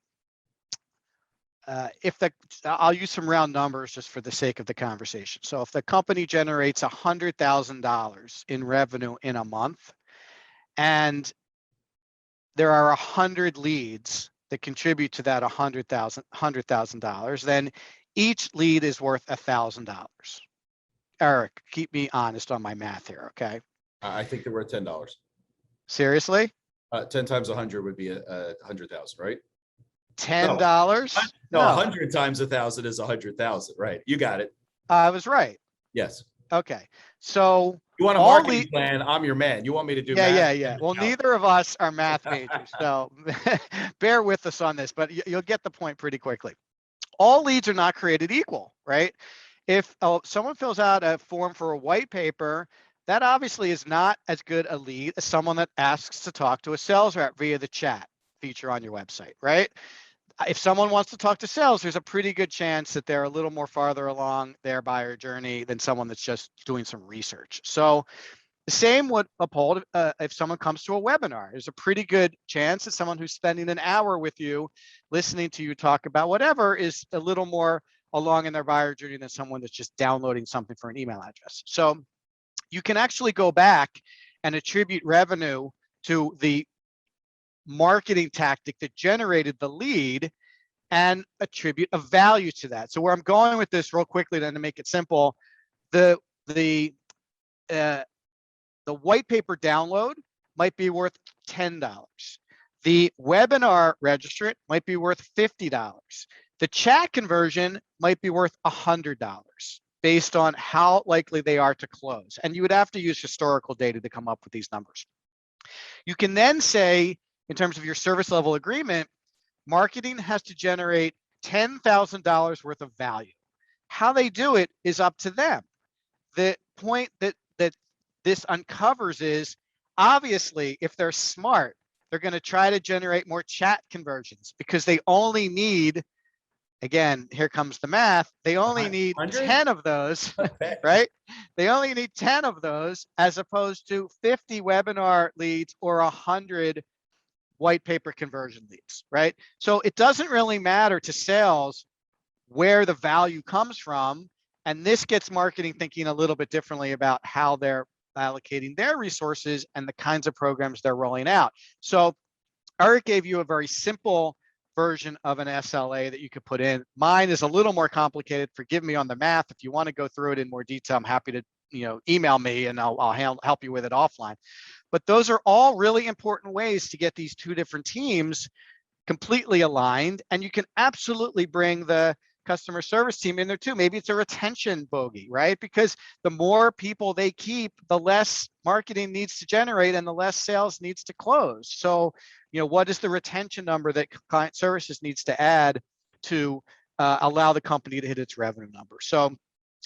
I'll use some round numbers just for the sake of the conversation. So if the company generates $100,000 in revenue in a month, and there are 100 leads that contribute to that $100,000, then each lead is worth $1,000. Eric, keep me honest on my math here, okay? I think they're worth $10. Seriously? 10 times 100 would be 100,000, right? $10? No, 100 times 1,000 is 100,000, right? You got it. I was right. Yes. Okay. So you want a marketing plan? I'm your man. You want me to do math? Yeah. Well, neither of us are math majors, so bear with us on this, but you'll get the point pretty quickly. All leads are not created equal, right? If someone fills out a form for a white paper, that obviously is not as good a lead as someone that asks to talk to a sales rep via the chat feature on your website, right? If someone wants to talk to sales, there's a pretty good chance that they're a little more farther along their buyer journey than someone that's just doing some research. So the same would uphold if someone comes to a webinar. There's a pretty good chance that someone who's spending an hour with you, listening to you talk about whatever, is a little more along in their buyer journey than someone that's just downloading something for an email address. So you can actually go back and attribute revenue to the marketing tactic that generated the lead and attribute a value to that. So where I'm going with this real quickly then to make it simple, the white paper download might be worth $10. The webinar registrant might be worth $50. The chat conversion might be worth $100 based on how likely they are to close. And you would have to use historical data to come up with these numbers. You can then say, in terms of your service level agreement, marketing has to generate $10,000 worth of value. How they do it is up to them. The point that this uncovers is, obviously, if they're smart, they're going to try to generate more chat conversions because they only need again, here comes the math. They only need 100? 10 of those, Okay. right? They only need 10 of those as opposed to 50 webinar leads or 100 white paper conversion leads, right? So it doesn't really matter to sales where the value comes from. And this gets marketing thinking a little bit differently about how they're allocating their resources and the kinds of programs they're rolling out. So Eric gave you a very simple version of an SLA that you could put in. Mine is a little more complicated. Forgive me on the math. If you want to go through it in more detail, I'm happy to, email me and I'll help you with it offline. But those are all really important ways to get these two different teams completely aligned. And you can absolutely bring the customer service team in there too. Maybe it's a retention bogey, right? Because the more people they keep, the less marketing needs to generate and the less sales needs to close. So, what is the retention number that client services needs to add to allow the company to hit its revenue number? So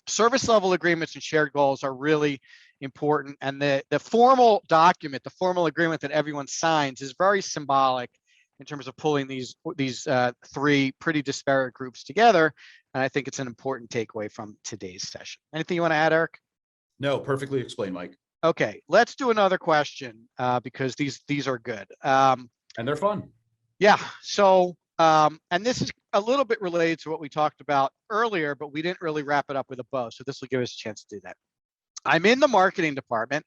service level agreements and shared goals are really important. And the formal document, the formal agreement that everyone signs is very symbolic in terms of pulling these three pretty disparate groups together. And I think it's an important takeaway from today's session. Anything you want to add, Eric? No, perfectly explained, Mike. Okay, let's do another question because these are good. And they're fun. Yeah, so, and this is a little bit related to what we talked about earlier, but we didn't really wrap it up with a bow. So this will give us a chance to do that. I'm in the marketing department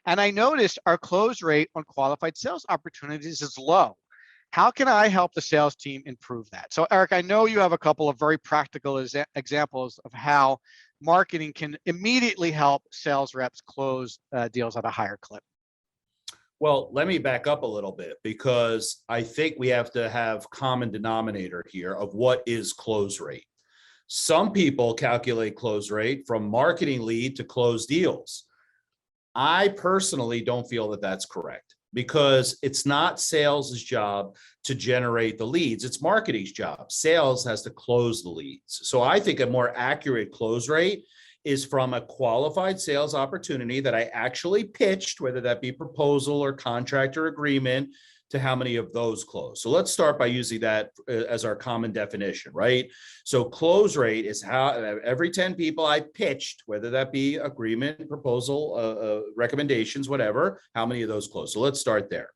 and I noticed our close rate on qualified sales opportunities is low. How can I help the sales team improve that? So Eric, I know you have a couple of very practical examples of how marketing can immediately help sales reps close deals at a higher clip. Well, let me back up a little bit because I think we have to have common denominator here of what is close rate. Some people calculate close rate from marketing lead to close deals. I personally don't feel that that's correct because it's not sales' job to generate the leads. It's marketing's job. Sales has to close the leads. So I think a more accurate close rate is from a qualified sales opportunity that I actually pitched, whether that be proposal or contract or agreement, to how many of those close. So let's start by using that as our common definition, right? So close rate is how every 10 people I pitched, whether that be agreement, proposal, recommendations, whatever, how many of those close? So let's start there.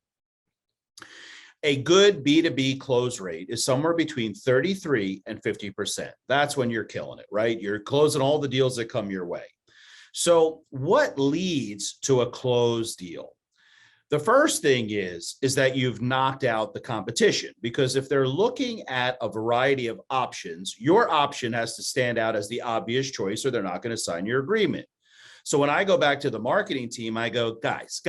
A good B2B close rate is somewhere between 33 and 50%. That's when you're killing it, right? You're closing all the deals that come your way. So what leads to a closed deal? The first thing is that you've knocked out the competition, because if they're looking at a variety of options, your option has to stand out as the obvious choice or they're not going to sign your agreement. So when I go back to the marketing team, I go, guys,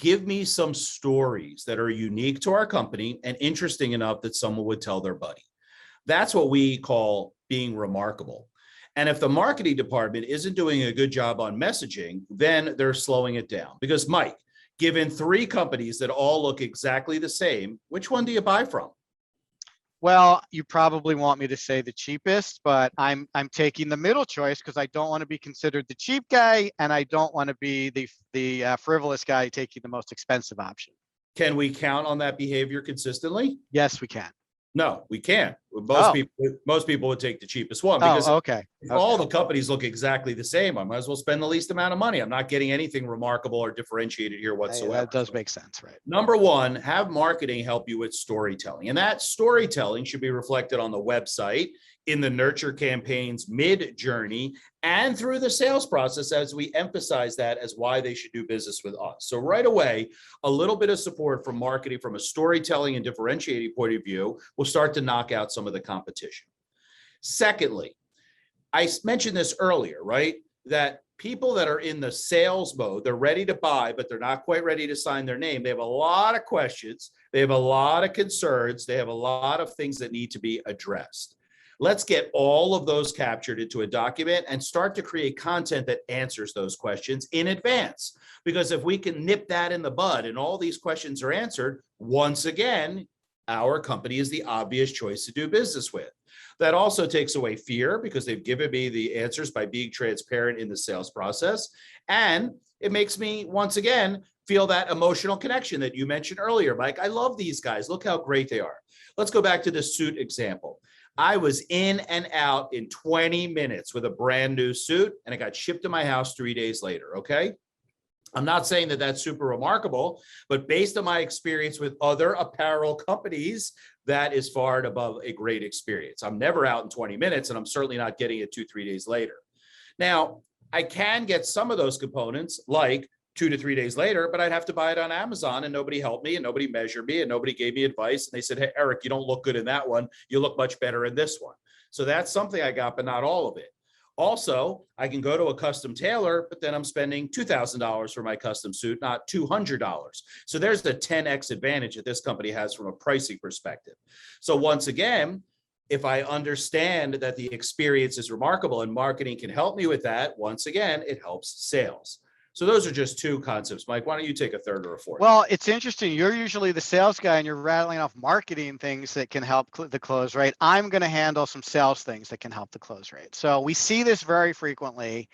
give me some stories that are unique to our company and interesting enough that someone would tell their buddy. That's what we call being remarkable. And if the marketing department isn't doing a good job on messaging, then they're slowing it down. Because Mike, given three companies that all look exactly the same, which one do you buy from? Well, you probably want me to say the cheapest, but I'm taking the middle choice because I don't want to be considered the cheap guy and I don't want to be the frivolous guy taking the most expensive option. Can we count on that behavior consistently? Yes, we can. No, we can't. Most people would take the cheapest one because okay. All the companies look exactly the same. I might as well spend the least amount of money. I'm not getting anything remarkable or differentiated here whatsoever. That does make sense, right? Number one, have marketing help you with storytelling. And that storytelling should be reflected on the website, in the nurture campaigns mid-journey, and through the sales process as we emphasize that as why they should do business with us. So right away, a little bit of support from marketing from a storytelling and differentiating point of view will start to knock out some of the competition. Secondly, I mentioned this earlier, right? That people that are in the sales mode, they're ready to buy, but they're not quite ready to sign their name. They have a lot of questions. They have a lot of concerns. They have a lot of things that need to be addressed. Let's get all of those captured into a document and start to create content that answers those questions in advance. Because if we can nip that in the bud and all these questions are answered, once again, our company is the obvious choice to do business with. That also takes away fear because they've given me the answers by being transparent in the sales process. And it makes me, once again, feel that emotional connection that you mentioned earlier, Mike. I love these guys. Look how great they are. Let's go back to the suit example. I was in and out in 20 minutes with a brand new suit, and it got shipped to my house 3 days later. Okay. I'm not saying that that's super remarkable, but based on my experience with other apparel companies, that is far and above a great experience. I'm never out in 20 minutes, and I'm certainly not getting it 2-3 days later. Now, I can get some of those components like 2 to 3 days later, but I'd have to buy it on Amazon, and nobody helped me and nobody measured me and nobody gave me advice. And they said, hey, Eric, you don't look good in that one. You look much better in this one. So that's something I got, but not all of it. Also, I can go to a custom tailor, but then I'm spending $2,000 for my custom suit, not $200. So there's the 10x advantage that this company has from a pricing perspective. So once again, if I understand that the experience is remarkable and marketing can help me with that, once again, it helps sales. So those are just two concepts. Mike, why don't you take a third or a fourth? Well, it's interesting. You're usually the sales guy and you're rattling off marketing things that can help the close rate. I'm going to handle some sales things that can help the close rate. So we see this very frequently,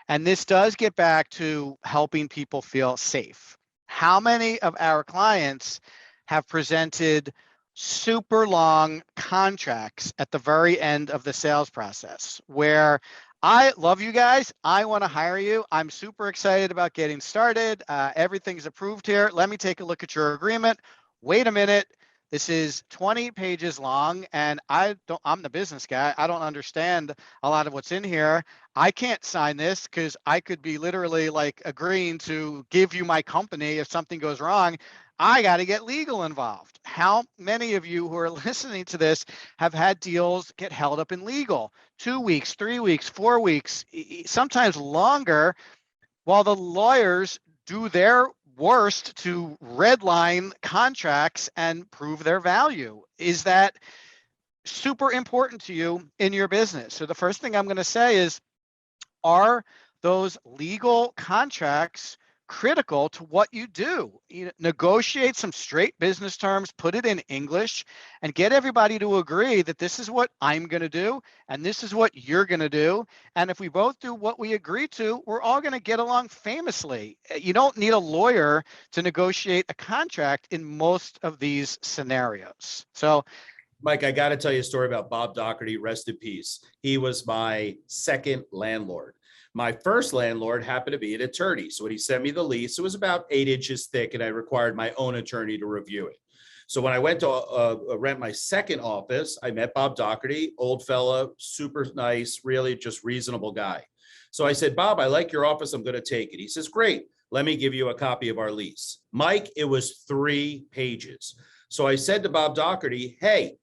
and this does get back to helping people feel safe. How many of our clients have presented super long contracts at the very end of the sales process where I love you guys. I want to hire you. I'm super excited about getting started. Everything's approved here. Let me take a look at your agreement. Wait a minute. This is 20 pages long, and I'm the business guy. I don't understand a lot of what's in here. I can't sign this because I could be literally like agreeing to give you my company if something goes wrong. I got to get legal involved. How many of you who are listening to this have had deals get held up in legal? 2 weeks, 3 weeks, 4 weeks, sometimes longer, while the lawyers do their worst to redline contracts and prove their value. Is that super important to you in your business? So the first thing I'm going to say is, are those legal contracts critical to what you do? Negotiate some straight business terms, put it in English, and get everybody to agree that this is what I'm going to do and this is what you're going to do. And if we both do what we agree to, we're all going to get along famously. You don't need a lawyer to negotiate a contract in most of these scenarios. So Mike, I got to tell you a story about Bob Doherty, rest in peace. He was my second landlord. My first landlord happened to be an attorney. So when he sent me the lease, it was about 8 inches thick, and I required my own attorney to review it. So when I went to rent my second office, I met Bob Doherty, old fella, super nice, really just reasonable guy. So I said, Bob, I like your office. I'm going to take it. He says, great. Let me give you a copy of our lease. Mike, it was 3 pages. So I said to Bob Doherty, hey,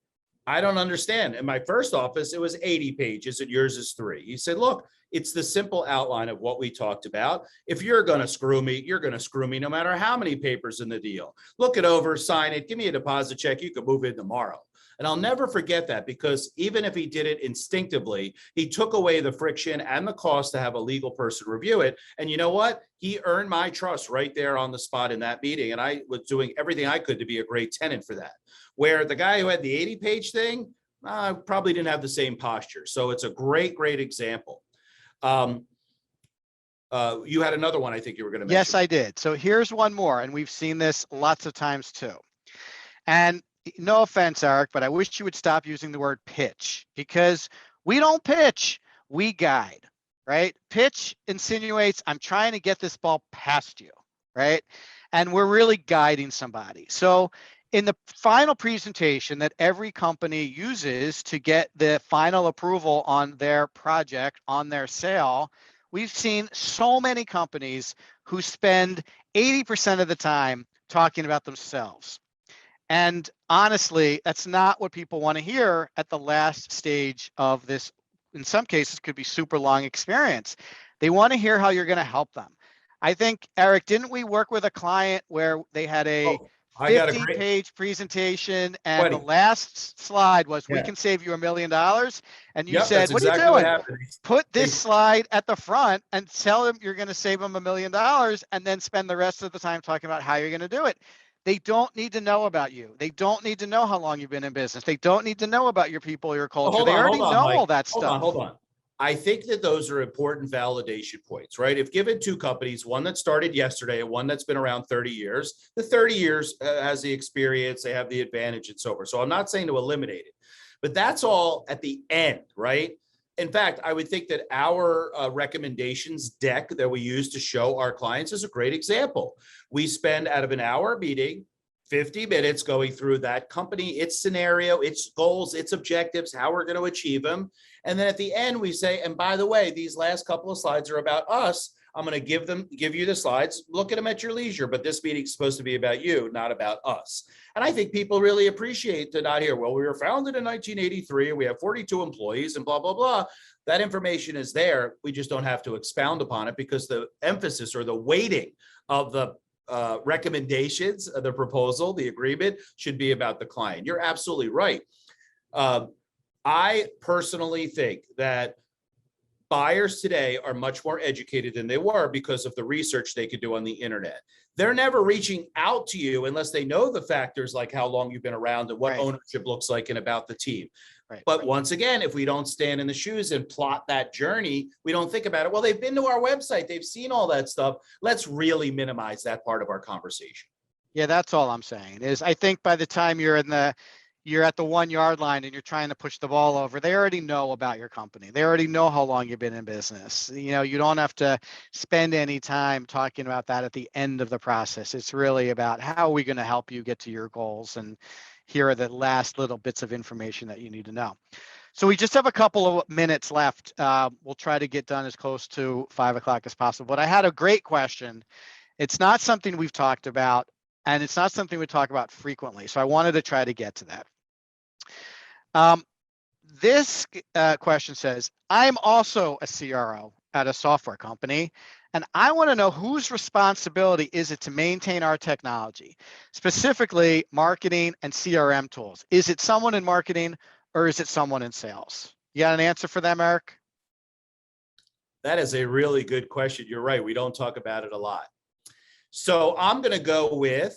I don't understand. In my first office, it was 80 pages and yours is 3. He said, look, it's the simple outline of what we talked about. If you're going to screw me, you're going to screw me no matter how many papers in the deal. Look it over, sign it, give me a deposit check. You can move in tomorrow. And I'll never forget that, because even if he did it instinctively, he took away the friction and the cost to have a legal person review it. And you know what? He earned my trust right there on the spot in that meeting. And I was doing everything I could to be a great tenant for that. Where the guy who had the 80-page thing probably didn't have the same posture. So it's a great, great example. You had another one I think you were going to mention. Yes, I did. So here's one more, and we've seen this lots of times too. And no offense, Eric, but I wish you would stop using the word pitch, because we don't pitch, we guide, right? Pitch insinuates I'm trying to get this ball past you, right? And we're really guiding somebody. So in the final presentation that every company uses to get the final approval on their project, on their sale, we've seen so many companies who spend 80% of the time talking about themselves. And honestly, that's not what people want to hear at the last stage of this, in some cases, could be super long experience. They want to hear how you're going to help them. I think, Eric, didn't we work with a client where they had a 50-page presentation, and the last slide was, we can save you $1 million. And you said, what are you doing? Put this slide at the front and tell them you're going to save them $1 million, and then spend the rest of the time talking about how you're going to do it. They don't need to know about you. They don't need to know how long you've been in business. They don't need to know about your people, your culture. They already know all that stuff. Hold on. I think that those are important validation points, right? If given 2 companies, one that started yesterday and one that's been around 30 years, the 30 years has the experience, they have the advantage and so forth. So I'm not saying to eliminate it, But that's all at the end, right? In fact, I would think that our recommendations deck that we use to show our clients is a great example. We spend out of an hour meeting 50 minutes going through that company, its scenario, its goals, its objectives, how we're going to achieve them. And then at the end, we say, and by the way, these last couple of slides are about us. I'm going to give you the slides, look at them at your leisure, but this meeting's supposed to be about you, not about us. And I think people really appreciate to not hear, well, we were founded in 1983 and we have 42 employees and blah, blah, blah. That information is there. We just don't have to expound upon it because the emphasis or the weighting of the recommendations, the proposal, the agreement should be about the client. You're absolutely right. I personally think that buyers today are much more educated than they were because of the research they could do on the internet. They're never reaching out to you unless they know the factors like how long you've been around and what ownership looks like and about the team. But once again, if we don't stand in the shoes and plot that journey, we don't think about it. Well, they've been to our website. They've seen all that stuff. Let's really minimize that part of our conversation. Yeah, that's all I'm saying is I think by the time you're at the 1 yard line and you're trying to push the ball over, they already know about your company. They already know how long you've been in business. You don't have to spend any time talking about that at the end of the process. It's really about how are we going to help you get to your goals, and here are the last little bits of information that you need to know. So we just have a couple of minutes left. We'll try to get done as close to 5 o'clock as possible. But I had a great question. It's not something we've talked about, and it's not something we talk about frequently. So I wanted to try to get to that. This question says, I'm also a CRO at a software company, and I want to know whose responsibility is it to maintain our technology, specifically marketing and CRM tools. Is it someone in marketing or is it someone in sales? You got an answer for them, Eric? That is a really good question. You're right. We don't talk about it a lot. So I'm going to go with,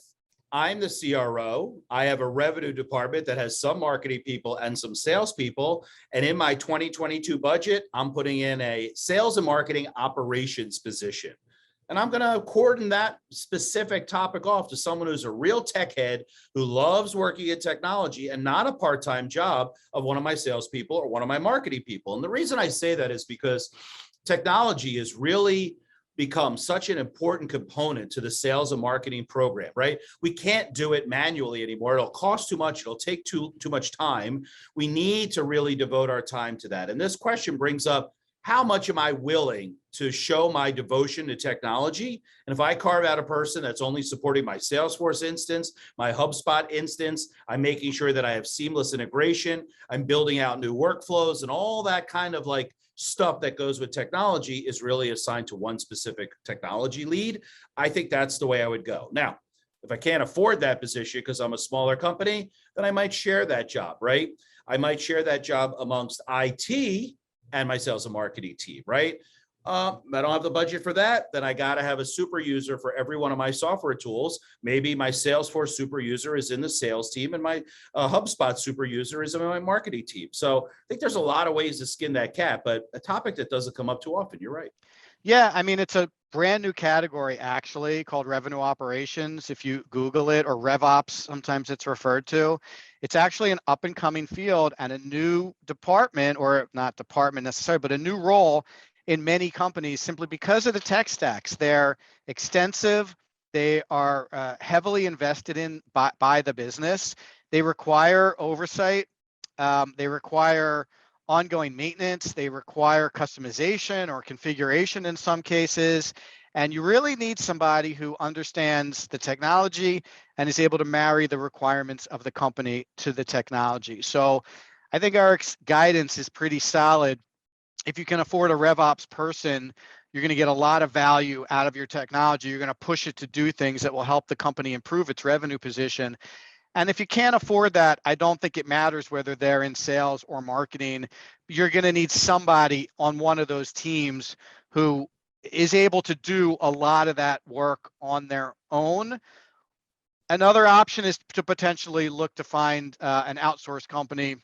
I'm the CRO. I have a revenue department that has some marketing people and some sales people. And in my 2022 budget, I'm putting in a sales and marketing operations position. And I'm going to cordon that specific topic off to someone who's a real tech head who loves working in technology and not a part-time job of one of my salespeople or one of my marketing people. And the reason I say that is because technology is really become such an important component to the sales and marketing program, right? We can't do it manually anymore. It'll cost too much. It'll take too much time. We need to really devote our time to that. And this question brings up, how much am I willing to show my devotion to technology? And if I carve out a person that's only supporting my Salesforce instance, my HubSpot instance, I'm making sure that I have seamless integration, I'm building out new workflows, and all that kind of like stuff that goes with technology is really assigned to one specific technology lead. I think that's the way I would go. Now, if I can't afford that position because I'm a smaller company, then I might share that job, right? I might share that job amongst IT and my sales and marketing team, right? I don't have the budget for that, then I got to have a super user for every one of my software tools. Maybe my Salesforce super user is in the sales team and my HubSpot super user is in my marketing team. So I think there's a lot of ways to skin that cat, but a topic that doesn't come up too often. You're right. Yeah, I mean, it's a brand new category actually called revenue operations. If you Google it, or RevOps, sometimes it's referred to. It's actually an up and coming field and a new department, or not department necessarily, but a new role in many companies simply because of the tech stacks. They're extensive. They are heavily invested in by the business. They require oversight. They require ongoing maintenance. They require customization or configuration in some cases. And you really need somebody who understands the technology and is able to marry the requirements of the company to the technology. So I think Eric's guidance is pretty solid. If you can afford a RevOps person, you're going to get a lot of value out of your technology. You're going to push it to do things that will help the company improve its revenue position. And if you can't afford that, I don't think it matters whether they're in sales or marketing. You're going to need somebody on one of those teams who is able to do a lot of that work on their own. Another option is to potentially look to find an outsourced company,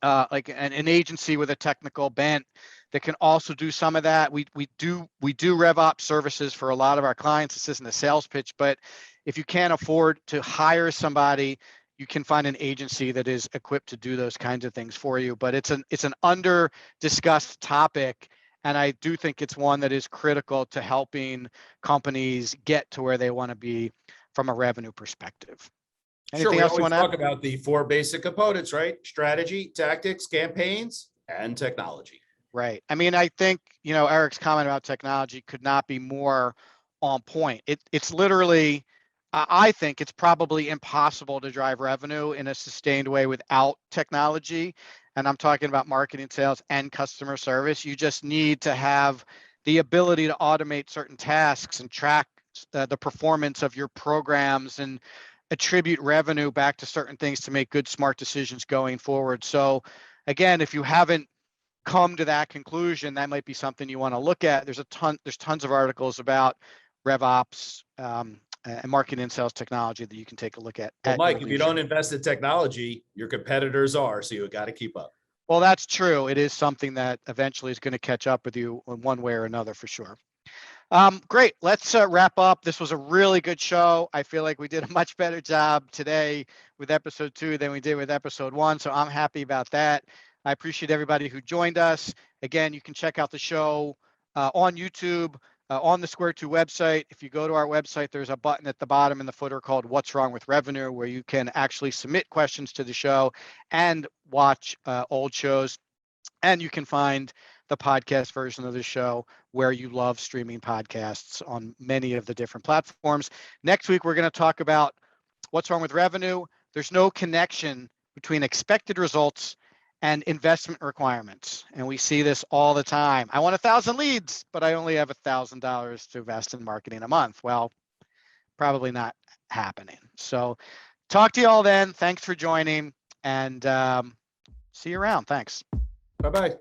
like an agency with a technical bent that can also do some of that. We do RevOps services for a lot of our clients. This isn't a sales pitch, but if you can't afford to hire somebody, you can find an agency that is equipped to do those kinds of things for you. But it's an under discussed topic. And I do think it's one that is critical to helping companies get to where they want to be from a revenue perspective. Sure, Anything we else you always want to add? talk about the 4 basic components, right? Strategy, tactics, campaigns, and technology. Right. I mean, I think, Eric's comment about technology could not be more on point. It's literally, I think it's probably impossible to drive revenue in a sustained way without technology. And I'm talking about marketing, sales, and customer service. You just need to have the ability to automate certain tasks and track the performance of your programs and attribute revenue back to certain things to make good, smart decisions going forward. So again, if you haven't come to that conclusion, that might be something you want to look at. There's tons of articles about RevOps and marketing and sales technology that you can take a look at. Well, At your Mike, if you leisure. don't invest in technology, your competitors are, so you got to keep up. Well, that's true. It is something that eventually is going to catch up with you in one way or another for sure. Great. Let's wrap up. This was a really good show. I feel like we did a much better job today with episode 2 than we did with episode 1. So I'm happy about that. I appreciate everybody who joined us. Again, you can check out the show on YouTube, on the Square 2 website. If you go to our website, there's a button at the bottom in the footer called What's Wrong with Revenue, where you can actually submit questions to the show and watch old shows. And you can find the podcast version of the show where you love streaming podcasts on many of the different platforms. Next week, we're going to talk about what's wrong with revenue. There's no connection between expected results and investment requirements. And we see this all the time. I want 1,000 leads, but I only have $1,000 to invest in marketing a month. Well, probably not happening. So talk to you all then. Thanks for joining, and see you around. Thanks. Bye-bye.